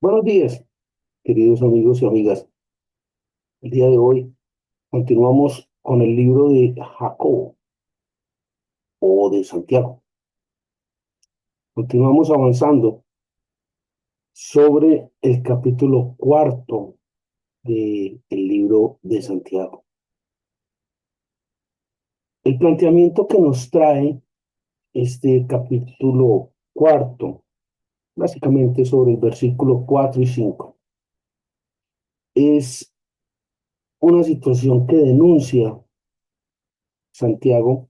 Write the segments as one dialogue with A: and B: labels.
A: Buenos días, queridos amigos y amigas. El día de hoy continuamos con el libro de Jacobo o de Santiago. Continuamos avanzando sobre el capítulo cuarto del libro de Santiago. El planteamiento que nos trae este capítulo cuarto, básicamente sobre el versículo 4 y 5, es una situación que denuncia Santiago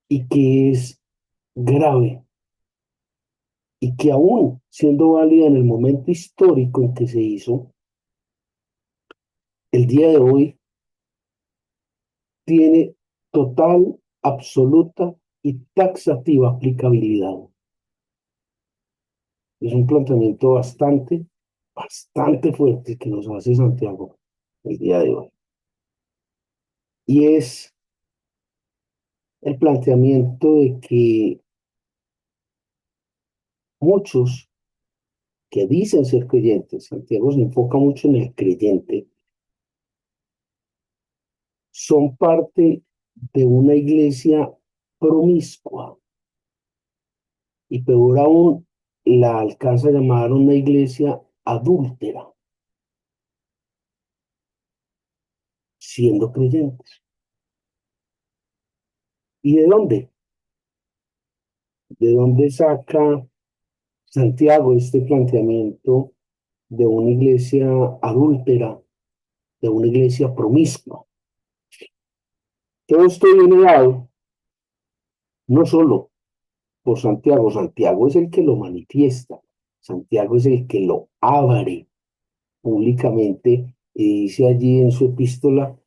A: y que es grave y que aún siendo válida en el momento histórico en que se hizo, el día de hoy tiene total, absoluta y taxativa aplicabilidad. Es un planteamiento bastante fuerte que nos hace Santiago el día de hoy. Y es el planteamiento de que muchos que dicen ser creyentes, Santiago se enfoca mucho en el creyente, son parte de una iglesia promiscua y peor aún, la alcanza a llamar una iglesia adúltera, siendo creyentes. ¿Y de dónde? ¿De dónde saca Santiago este planteamiento de una iglesia adúltera, de una iglesia promiscua? Todo esto viene dado no solo por Santiago, Santiago es el que lo manifiesta, Santiago es el que lo abre públicamente y dice allí en su epístola,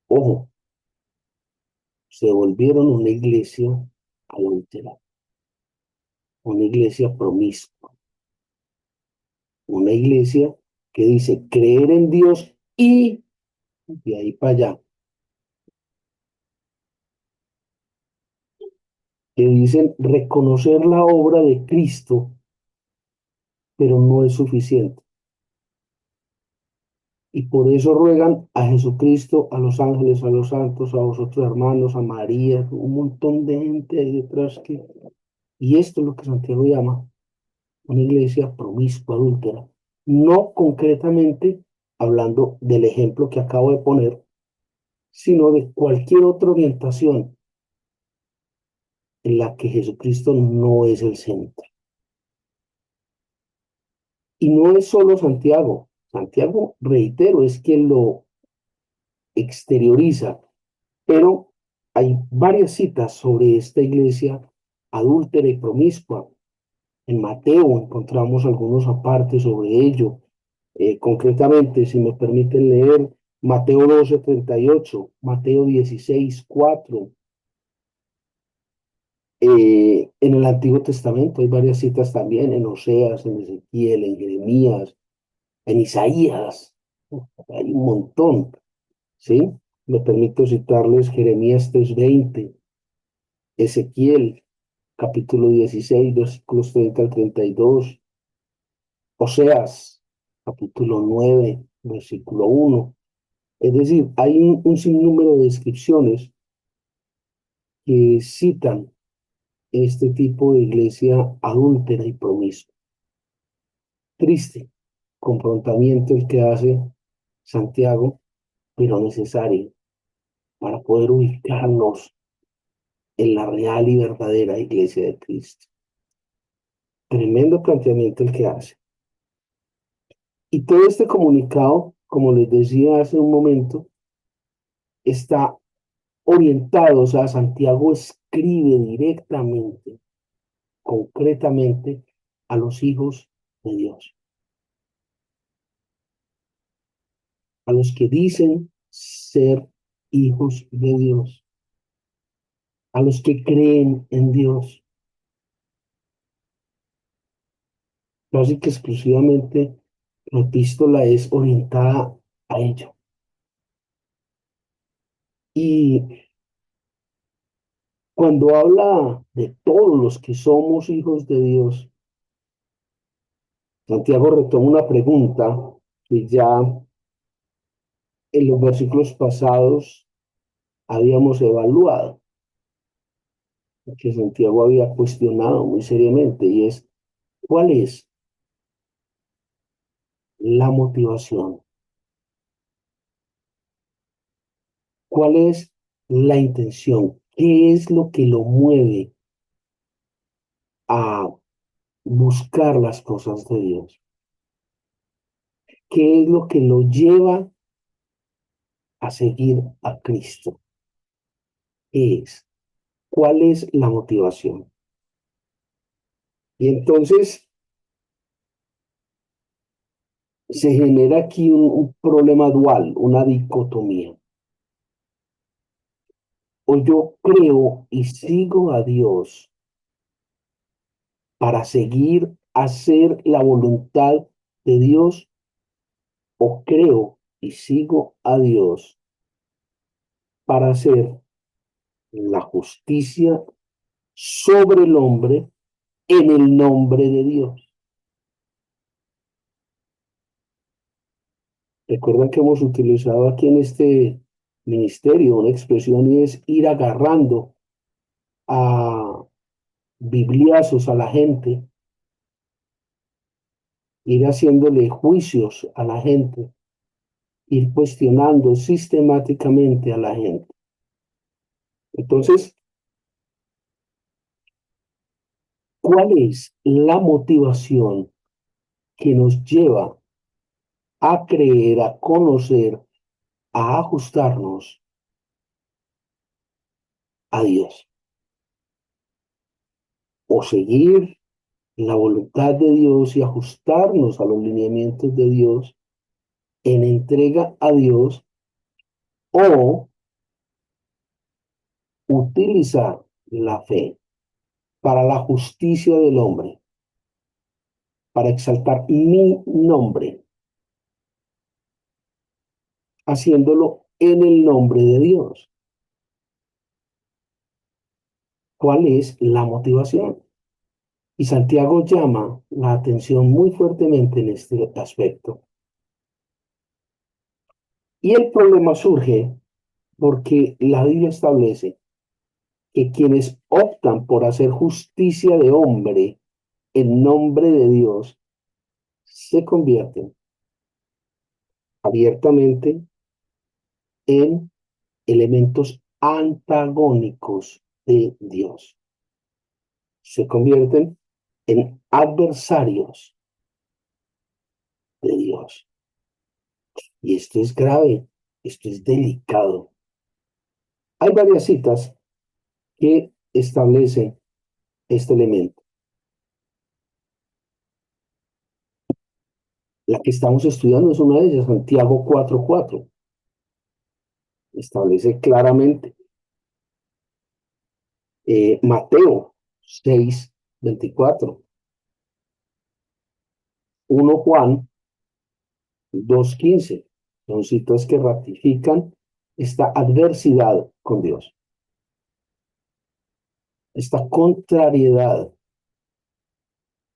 A: ojo, se volvieron una iglesia adúltera, una iglesia promiscua, una iglesia que dice creer en Dios y de ahí para allá, que dicen reconocer la obra de Cristo, pero no es suficiente. Y por eso ruegan a Jesucristo, a los ángeles, a los santos, a vosotros hermanos, a María, un montón de gente ahí detrás que... Y esto es lo que Santiago llama una iglesia promiscua, adúltera. No concretamente hablando del ejemplo que acabo de poner, sino de cualquier otra orientación en la que Jesucristo no es el centro. Y no es solo Santiago. Santiago, reitero, es quien lo exterioriza, pero hay varias citas sobre esta iglesia adúltera y promiscua. En Mateo encontramos algunos apartes sobre ello. Concretamente, si me permiten leer, Mateo 12:38, Mateo 16:4. En el Antiguo Testamento hay varias citas también, en Oseas, en Ezequiel, en Jeremías, en Isaías. Hay un montón, ¿sí? Me permito citarles Jeremías 3:20, Ezequiel capítulo 16, versículos 30 al 32, Oseas capítulo 9, versículo 1. Es decir, hay un sinnúmero de descripciones que citan este tipo de iglesia adúltera y promiscua. Triste confrontamiento el que hace Santiago, pero necesario para poder ubicarnos en la real y verdadera iglesia de Cristo. Tremendo planteamiento el que hace. Y todo este comunicado, como les decía hace un momento, está orientado, o sea, Santiago escribe directamente, concretamente, a los hijos de Dios, a los que dicen ser hijos de Dios, a los que creen en Dios. Así que exclusivamente la epístola es orientada a ello. Y cuando habla de todos los que somos hijos de Dios, Santiago retoma una pregunta que ya en los versículos pasados habíamos evaluado, que Santiago había cuestionado muy seriamente, y es, ¿cuál es la motivación? ¿Cuál es la intención? ¿Qué es lo que lo mueve a buscar las cosas de Dios? ¿Qué es lo que lo lleva a seguir a Cristo? ¿Qué es? ¿Cuál es la motivación? Y entonces se genera aquí un problema dual, una dicotomía. O yo creo y sigo a Dios para seguir hacer la voluntad de Dios, o creo y sigo a Dios para hacer la justicia sobre el hombre en el nombre de Dios. Recuerdan que hemos utilizado aquí en este ministerio una expresión, y es ir agarrando a bibliazos a la gente, ir haciéndole juicios a la gente, ir cuestionando sistemáticamente a la gente. Entonces, ¿cuál es la motivación que nos lleva a creer, a conocer, a ajustarnos a Dios? O seguir la voluntad de Dios y ajustarnos a los lineamientos de Dios en entrega a Dios, o utilizar la fe para la justicia del hombre, para exaltar mi nombre, haciéndolo en el nombre de Dios. ¿Cuál es la motivación? Y Santiago llama la atención muy fuertemente en este aspecto. Y el problema surge porque la Biblia establece que quienes optan por hacer justicia de hombre en nombre de Dios se convierten abiertamente en elementos antagónicos de Dios. Se convierten en adversarios de Dios. Y esto es grave, esto es delicado. Hay varias citas que establecen este elemento. La que estamos estudiando es una de ellas, Santiago 4:4. Establece claramente. Mateo 6:24. 1 Juan 2:15. Son citas que ratifican esta adversidad con Dios, esta contrariedad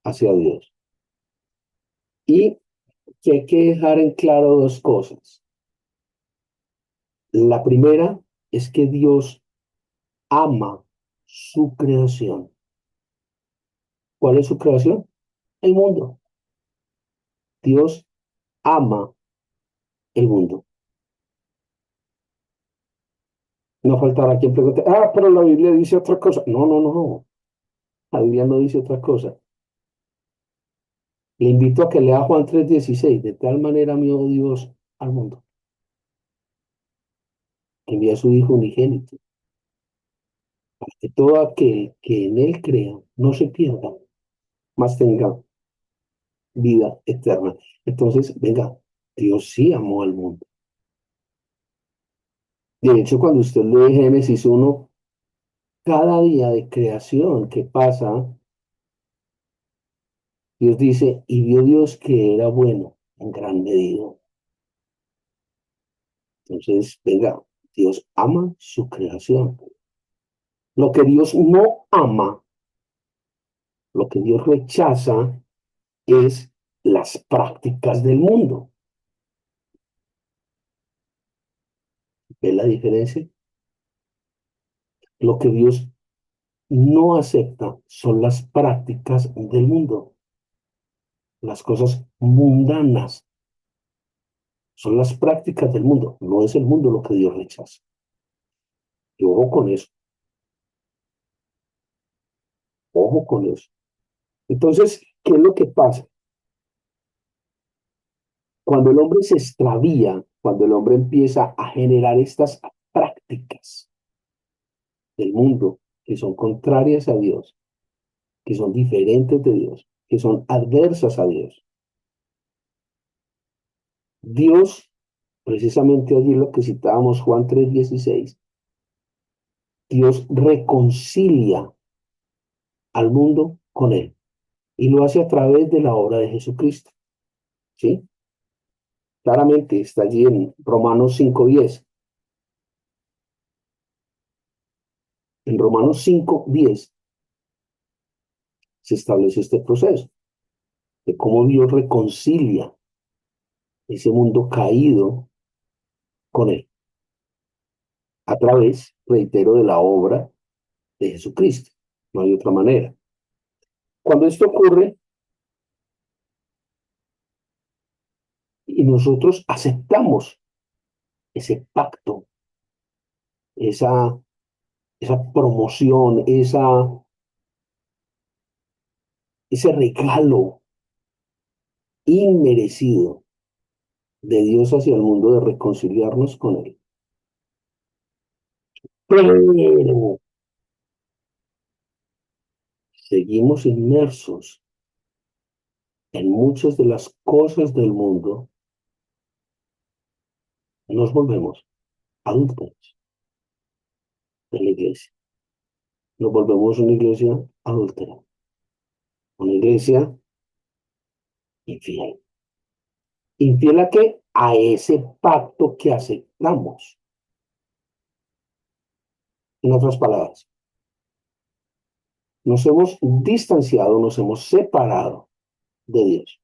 A: hacia Dios. Y que hay que dejar en claro dos cosas. La primera es que Dios ama su creación. ¿Cuál es su creación? El mundo. Dios ama el mundo. No faltará quien pregunte, pero la Biblia dice otra cosa. No, no, no. La Biblia no dice otra cosa. Le invito a que lea Juan 3:16. De tal manera amó Dios al mundo, que envía a su Hijo unigénito, para que todo aquel que en él crea no se pierda, mas tenga vida eterna. Entonces, venga, Dios sí amó al mundo. De hecho, cuando usted lee Génesis 1, cada día de creación que pasa, Dios dice, y vio Dios que era bueno en gran medida. Entonces, venga, Dios ama su creación. Lo que Dios no ama, lo que Dios rechaza, es las prácticas del mundo. ¿Ves la diferencia? Lo que Dios no acepta son las prácticas del mundo, las cosas mundanas, son las prácticas del mundo, no es el mundo lo que Dios rechaza. Y ojo con eso, ojo con eso. Entonces, ¿qué es lo que pasa? Cuando el hombre se extravía, cuando el hombre empieza a generar estas prácticas del mundo que son contrarias a Dios, que son diferentes de Dios, que son adversas a Dios, Dios, precisamente allí lo que citábamos Juan 3:16, Dios reconcilia al mundo con él y lo hace a través de la obra de Jesucristo, ¿sí? Claramente está allí en Romanos 5:10. En Romanos 5:10 se establece este proceso de cómo Dios reconcilia ese mundo caído con él a través, reitero, de la obra de Jesucristo. No hay otra manera. Cuando esto ocurre y nosotros aceptamos ese pacto, esa, esa promoción, ese regalo inmerecido de Dios hacia el mundo de reconciliarnos con él. Pero seguimos inmersos en muchas de las cosas del mundo, nos volvemos adúlteros de la iglesia. Nos volvemos una iglesia adúltera, una iglesia infiel. ¿Infiel a qué? A ese pacto que aceptamos. En otras palabras, nos hemos distanciado, nos hemos separado de Dios.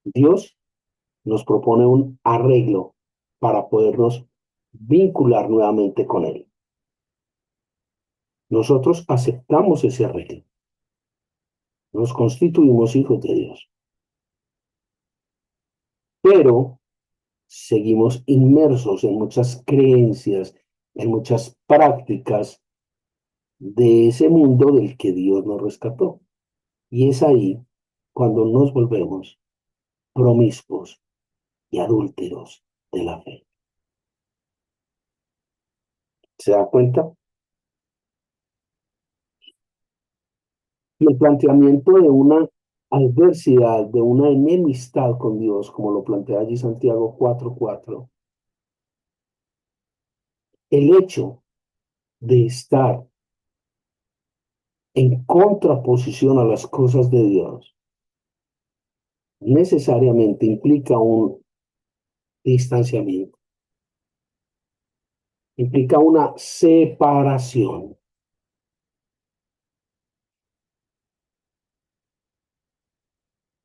A: Dios nos propone un arreglo para podernos vincular nuevamente con Él. Nosotros aceptamos ese arreglo. Nos constituimos hijos de Dios. Pero seguimos inmersos en muchas creencias, en muchas prácticas de ese mundo del que Dios nos rescató. Y es ahí cuando nos volvemos promiscuos y adúlteros de la fe. ¿Se da cuenta? Y el planteamiento de una adversidad, de una enemistad con Dios, como lo plantea allí Santiago 4:4, el hecho de estar en contraposición a las cosas de Dios necesariamente implica un distanciamiento, implica una separación.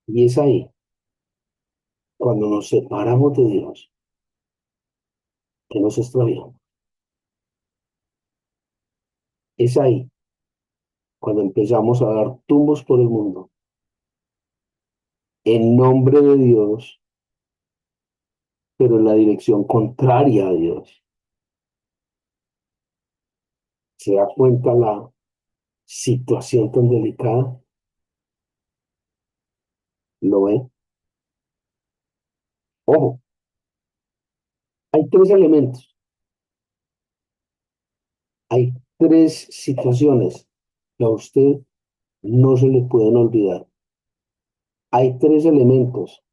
A: Y es ahí, cuando nos separamos de Dios, que nos extraviamos. Es ahí, cuando empezamos a dar tumbos por el mundo, en nombre de Dios, pero en la dirección contraria a Dios. ¿Se da cuenta la situación tan delicada? ¿Lo ve? Ojo, hay tres elementos, hay tres situaciones que a usted no se le pueden olvidar. Hay tres elementos,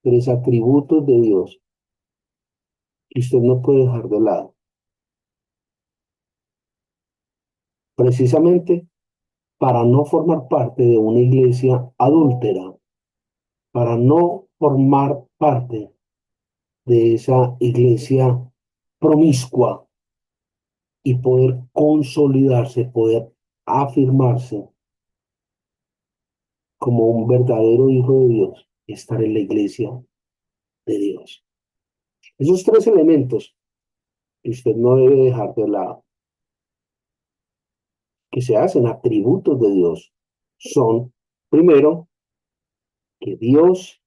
A: tres atributos de Dios que usted no puede dejar de lado. Precisamente para no formar parte de una iglesia adúltera, para no formar parte de esa iglesia promiscua y poder consolidarse, poder afirmarse como un verdadero hijo de Dios, estar en la iglesia de Dios. Esos tres elementos que usted no debe dejar de lado, que se hacen atributos de Dios, son, primero, que Dios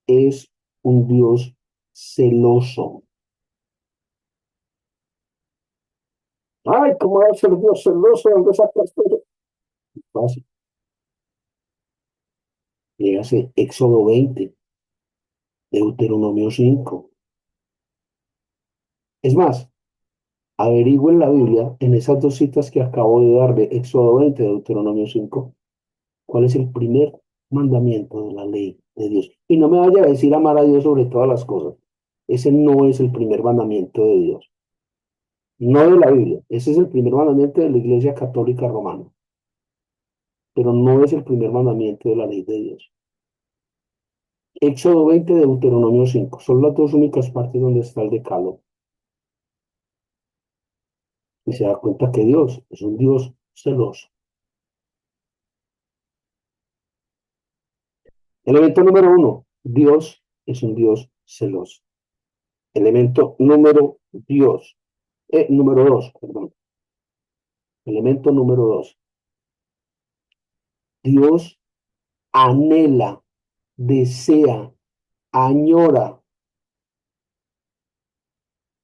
A: es un Dios celoso. Ay, ¿cómo va a ser Dios celoso? ¿Dónde sacaste eso? Fácil. Léase Éxodo 20, Deuteronomio 5. Es más, averigüen la Biblia en esas dos citas que acabo de dar de Éxodo 20, Deuteronomio 5. ¿Cuál es el primer mandamiento de la ley de Dios? Y no me vaya a decir amar a Dios sobre todas las cosas. Ese no es el primer mandamiento de Dios. No de la Biblia. Ese es el primer mandamiento de la Iglesia Católica Romana. Pero no es el primer mandamiento de la ley de Dios. Éxodo 20, Deuteronomio 5. Son las dos únicas partes donde está el decálogo. Y se da cuenta que Dios es un Dios celoso. Elemento número uno, Dios es un Dios celoso. Elemento número dos, perdón. Elemento número dos, Dios anhela, desea, añora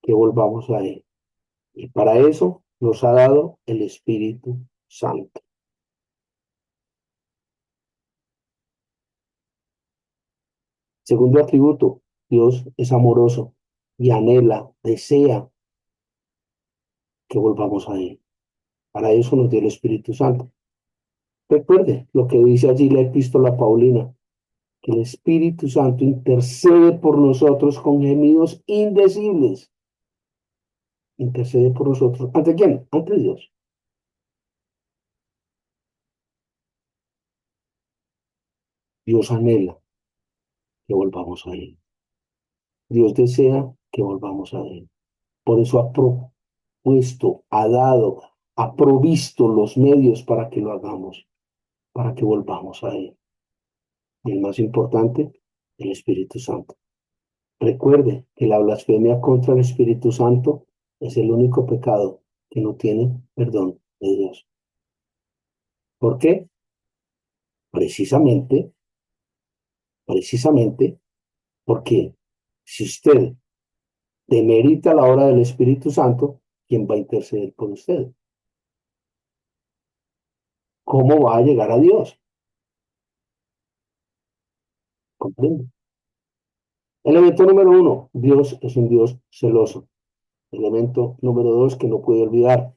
A: que volvamos a Él. Y para eso nos ha dado el Espíritu Santo. Segundo atributo, Dios es amoroso y anhela, desea que volvamos a Él. Para eso nos dio el Espíritu Santo. Recuerde lo que dice allí la epístola Paulina, que el Espíritu Santo intercede por nosotros con gemidos indecibles. Intercede por nosotros. ¿Ante quién? Ante Dios. Dios anhela que volvamos a Él. Dios desea que volvamos a Él. Por eso ha propuesto, ha dado, ha provisto los medios para que lo hagamos, para que volvamos a Él. Y el más importante, el Espíritu Santo. Recuerde que la blasfemia contra el Espíritu Santo es el único pecado que no tiene perdón de Dios. ¿Por qué? Precisamente, precisamente porque si usted demerita la obra del Espíritu Santo, ¿quién va a interceder por usted? ¿Cómo va a llegar a Dios? ¿Comprende? Elemento número uno, Dios es un Dios celoso. Elemento número dos, que no puede olvidar,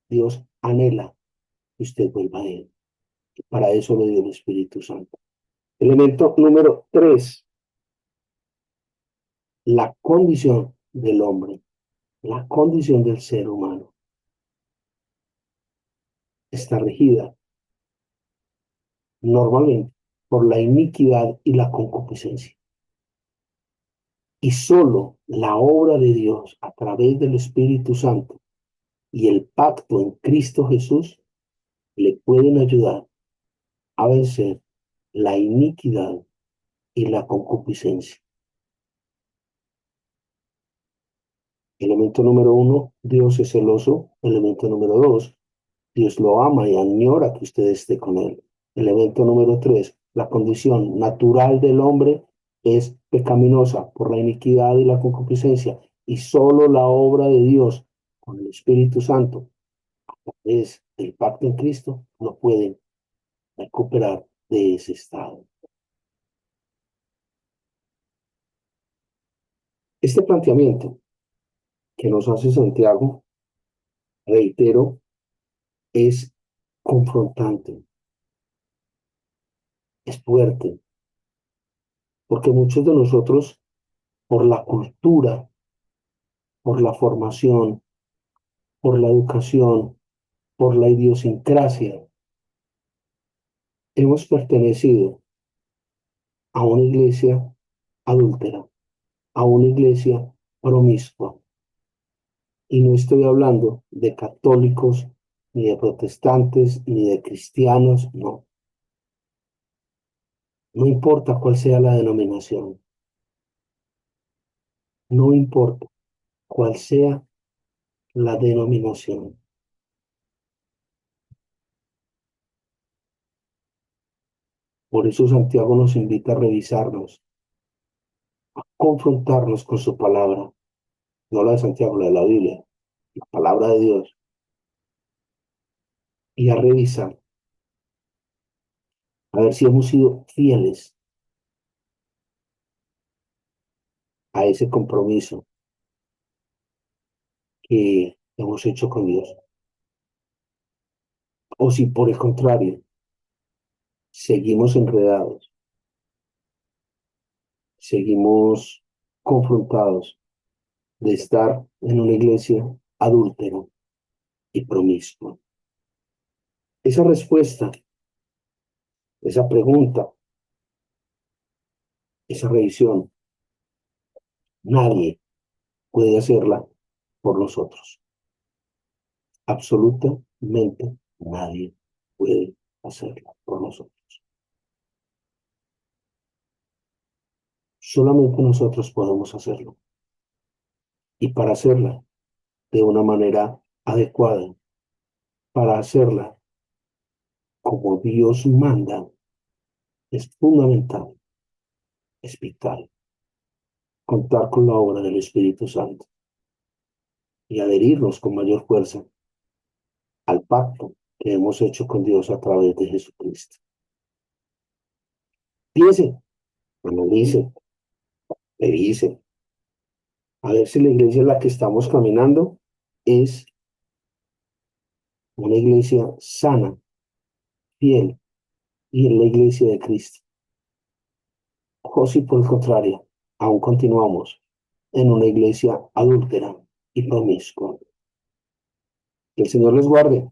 A: Dios anhela que usted vuelva a Él. Para eso le dio el Espíritu Santo. Elemento número tres, la condición del hombre, la condición del ser humano está regida normalmente por la iniquidad y la concupiscencia. Y solo la obra de Dios a través del Espíritu Santo y el pacto en Cristo Jesús le pueden ayudar a vencer la iniquidad y la concupiscencia. Elemento número uno, Dios es celoso. Elemento número dos, Dios lo ama y añora que usted esté con él. Elemento número tres, la condición natural del hombre es pecaminosa por la iniquidad y la concupiscencia. Y solo la obra de Dios con el Espíritu Santo, es el pacto en Cristo, lo pueden recuperar de ese estado. Este planteamiento que nos hace Santiago, reitero, es confrontante, es fuerte, porque muchos de nosotros, por la cultura, por la formación, por la educación, por la idiosincrasia, hemos pertenecido a una iglesia adúltera, a una iglesia promiscua. Y no estoy hablando de católicos, ni de protestantes, ni de cristianos, no. No importa cuál sea la denominación, no importa cuál sea la denominación. Por eso Santiago nos invita a revisarnos, confrontarnos con su palabra, no la de Santiago, la de la Biblia, la palabra de Dios, y a revisar, a ver si hemos sido fieles a ese compromiso que hemos hecho con Dios. O si por el contrario, seguimos enredados, seguimos confrontados de estar en una iglesia adúltera y promiscua. Esa respuesta, esa pregunta, esa revisión, nadie puede hacerla por nosotros. Absolutamente nadie puede hacerla por nosotros. Solamente nosotros podemos hacerlo. Y para hacerla de una manera adecuada, para hacerla como Dios manda, es fundamental, es vital, contar con la obra del Espíritu Santo y adherirnos con mayor fuerza al pacto que hemos hecho con Dios a través de Jesucristo. Piense, analice, revise, a ver si la iglesia en la que estamos caminando es una iglesia sana, fiel y en la iglesia de Cristo. O si por el contrario, aún continuamos en una iglesia adúltera y promiscua. Que el Señor les guarde.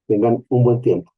A: Tengan un buen tiempo.